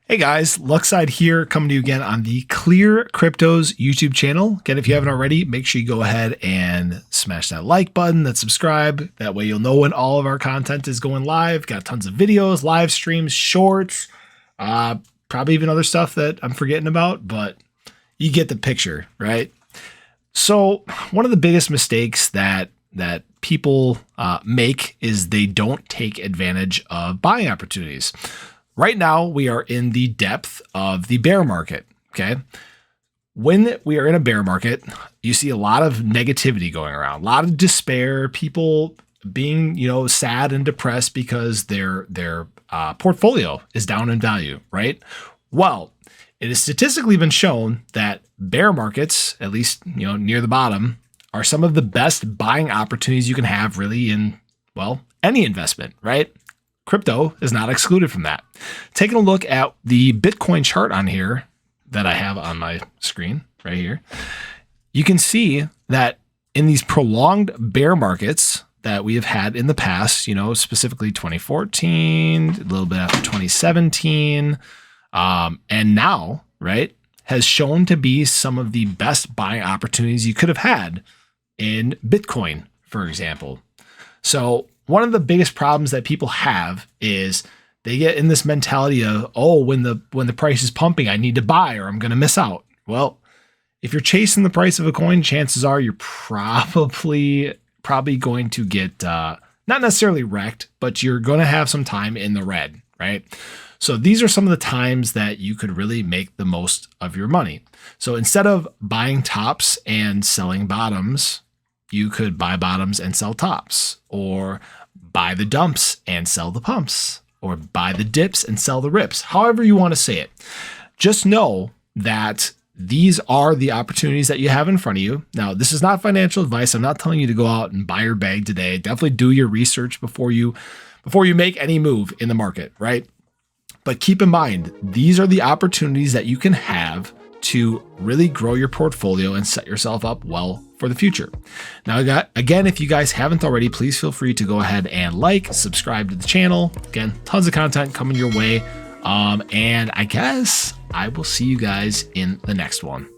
Hey guys, Luckside here, coming to you again on the ClearCryptos YouTube channel. Again, if you haven't already, make sure you go ahead and smash that like button, that subscribe. That way you'll know when all of our content is going live. Got tons of videos, live streams, shorts, probably even other stuff that I'm forgetting about, but you get the picture, right? So one of the biggest mistakes that people make is they don't take advantage of buying opportunities. Right now, we are in the depth of the bear market, okay? When we are in a bear market, you see a lot of negativity going around, a lot of despair, people being, sad and depressed because their portfolio is down in value, right? Well, it has statistically been shown that bear markets, at least, near the bottom, are some of the best buying opportunities you can have really in, any investment, right? Crypto is not excluded from that. Taking a look at the Bitcoin chart on here that I have on my screen right here, you can see that in these prolonged bear markets that we have had in the past, specifically 2014, a little bit after 2017, and now, right, has shown to be some of the best buying opportunities you could have had in Bitcoin, for example. So one of the biggest problems that people have is they get in this mentality of, when the price is pumping, I need to buy or I'm going to miss out. Well, if you're chasing the price of a coin, chances are you're probably going to get not necessarily wrecked, but you're going to have some time in the red, right? So these are some of the times that you could really make the most of your money. So instead of buying tops and selling bottoms, you could buy bottoms and sell tops, or buy the dumps and sell the pumps, or buy the dips and sell the rips, however you want to say it. Just know that these are the opportunities that you have in front of you. Now, this is not financial advice. I'm not telling you to go out and buy your bag today. Definitely do your research before you make any move in the market, right? But keep in mind, these are the opportunities that you can have to really grow your portfolio and set yourself up well for the future. Now, again, if you guys haven't already, please feel free to go ahead and subscribe to the channel. Again, tons of content coming your way. And I guess I will see you guys in the next one.